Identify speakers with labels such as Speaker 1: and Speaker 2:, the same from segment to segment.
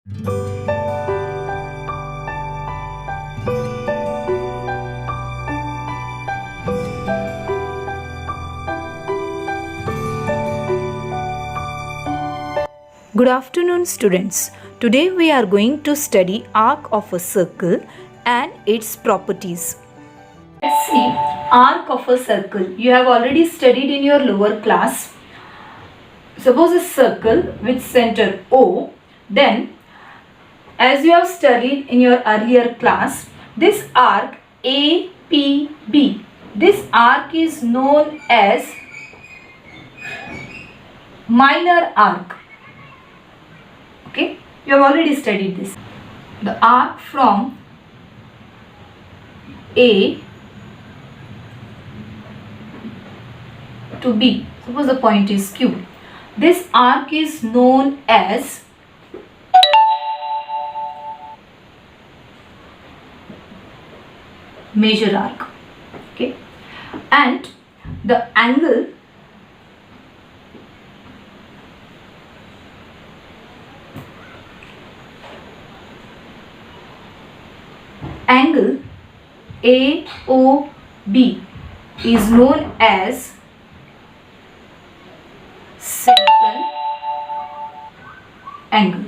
Speaker 1: Good afternoon, students. Today we are going to study arc of a circle and its properties. Let's see arc of a circle. You have already studied in your lower class. Suppose a circle with center O, then as you have studied in your earlier class, this arc APB, this arc is known as minor arc. Okay, you have already studied this. The arc from A to B, suppose the point is Q. This arc is known as major arc. Okay, and the angle AOB is known as central angle.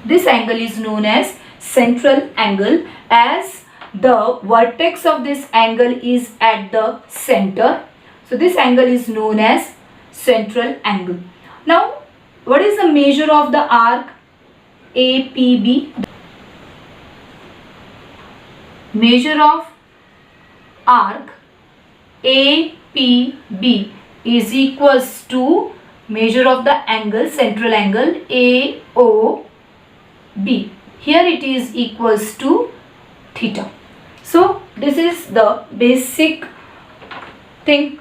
Speaker 1: This angle is known as central angle as the vertex of this angle is at the center. So this angle is known as central angle. Now, what is the measure of the arc APB? Measure of arc APB is equals to measure of the angle, central angle AOB. Here it is equals to theta. So this is the basic thing,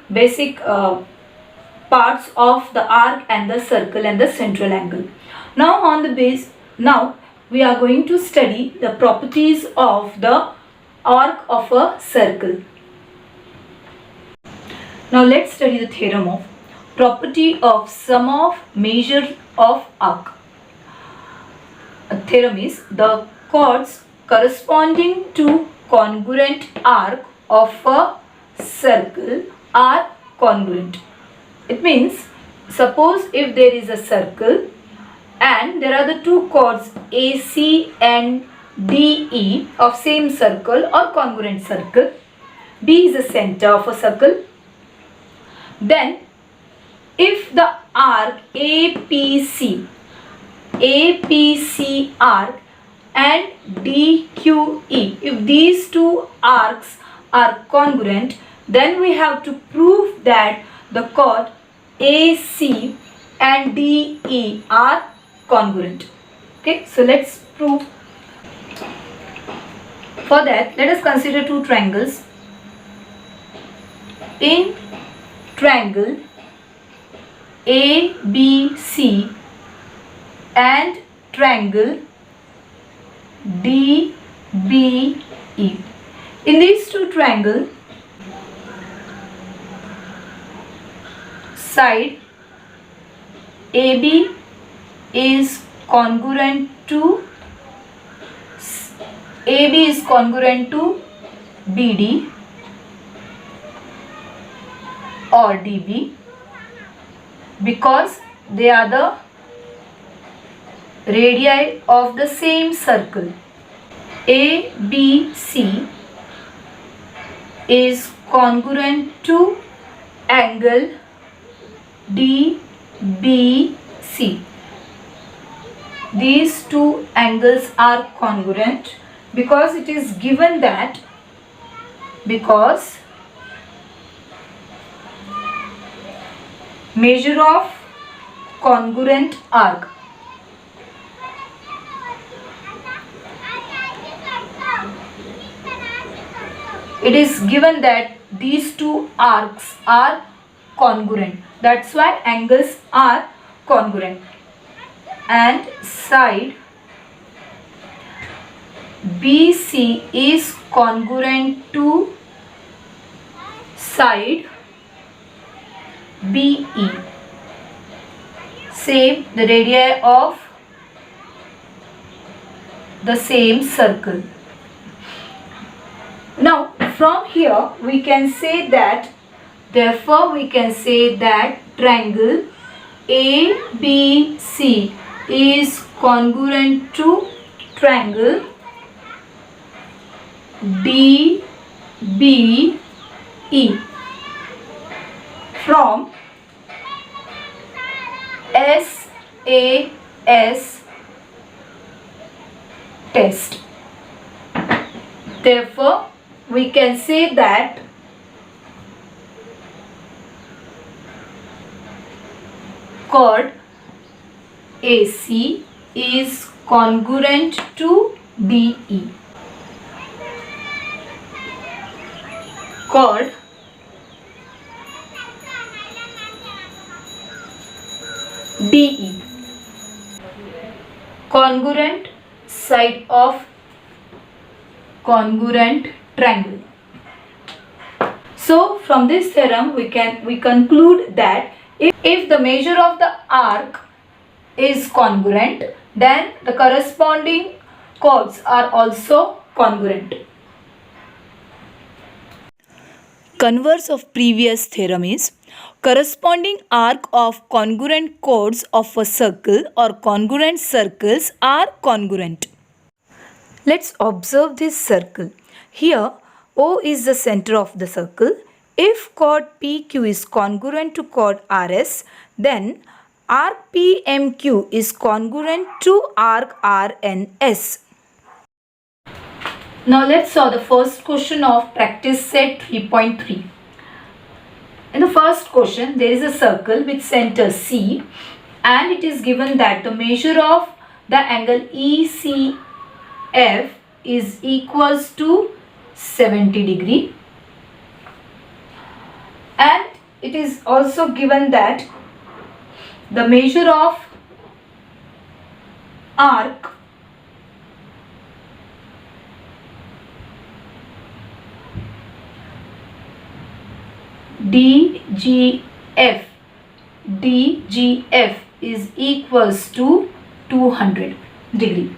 Speaker 1: parts of the arc and the circle and the central angle. Now we are going to study the properties of the arc of a circle. Now let's study the theorem of property of sum of measure of arc. A theorem is the chords corresponding to congruent arc of a circle are congruent. It means, suppose if there is a circle and there are the two chords AC and DE of same circle or congruent circle, B is the center of a circle, then if the arc APC arc and DQE, if these two arcs are congruent, then we have to prove that the chord AC and DE are congruent. Okay, so let's prove. For that, let us consider two triangles. In triangle ABC and triangle DBE. In these two triangles, side AB is congruent to BD or DB because they are the radii of the same circle. ABC is congruent to angle DBC. These two angles are congruent because it is given that measure of congruent arc. It is given that these two arcs are congruent. That's why angles are congruent. And side BC is congruent to side BE. same the radii of the same circle. Now from here we can say that, therefore we can say that triangle ABC is congruent to triangle DBE from SAS test. Therefore, we can say that chord AC is congruent to DE. Chord DE, congruent side of congruent triangle. So from this theorem we conclude that if the measure of the arc is congruent, then the corresponding chords are also congruent. Converse of previous theorem is corresponding arc of congruent chords of a circle or congruent circles are congruent. Let's observe this circle. Here O is the center of the circle. If chord PQ is congruent to chord RS, then arc PMQ is congruent to arc RNS. Now let's solve the first question of practice set 3.3. In the first question, there is a circle with center C and it is given that the measure of the angle ECF is equals to 70 degree, and it is also given that the measure of arc DGF is equals to 200 degree.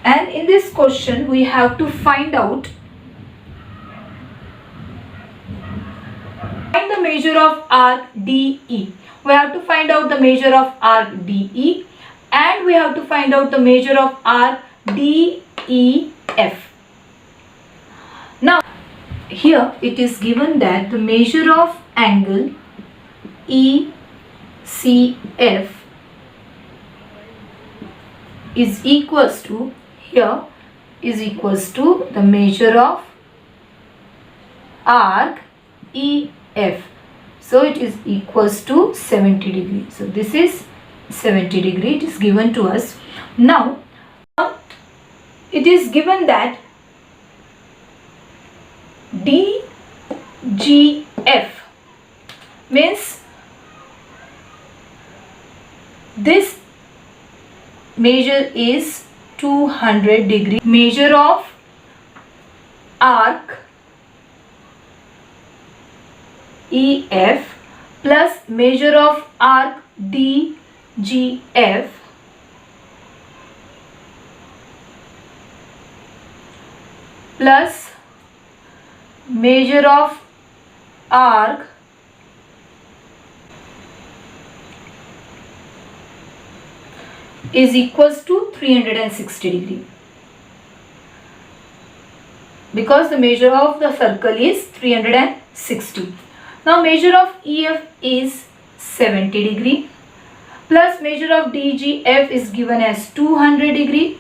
Speaker 1: And in this question we have to find the measure of arc DE. We have to find out the measure of arc DE and we have to find out the measure of arc DEF. Now here it is given that the measure of angle ECF is equals to, here is equals to the measure of arc EF. So it is equals to 70 degree. So this is 70 degree. It is given to us. Now it is given that DGF means this measure is 200 degree. Measure of arc EF plus measure of arc DGF plus measure of arc is equals to 360 degree, because the measure of the circle is 360. Now measure of EF is 70 degree plus measure of DGF is given as 200 degree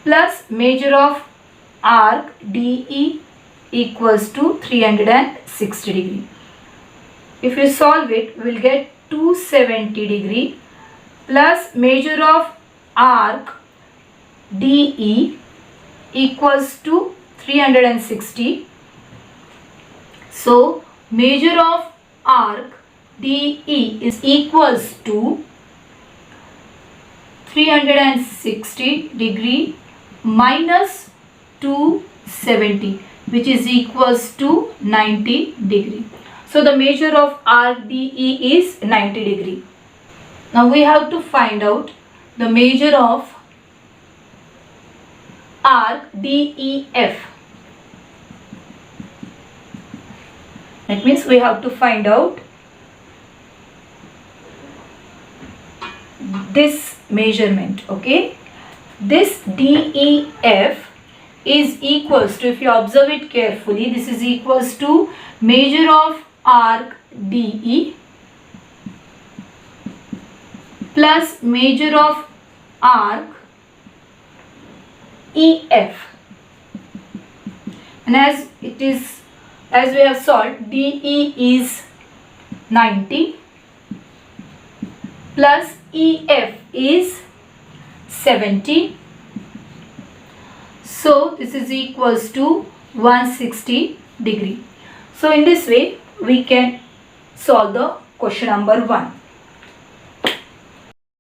Speaker 1: plus measure of arc DE equals to 360 degree. If you solve it, we will get 270 degree plus measure of arc DE equals to 360. So measure of arc DE is equals to 360 degree minus 270, which is equals to 90 degree. So the measure of arc DE is 90 degree. Now we have to find out the measure of arc DEF. That means we have to find out this measurement. Okay, this DEF is equals to, if you observe it carefully, this is equals to measure of arc DE plus measure of arc EF, and as we have solved, DE is 90 plus EF is 70, so this is equals to 160 degree. So in this way we can solve the question number 1.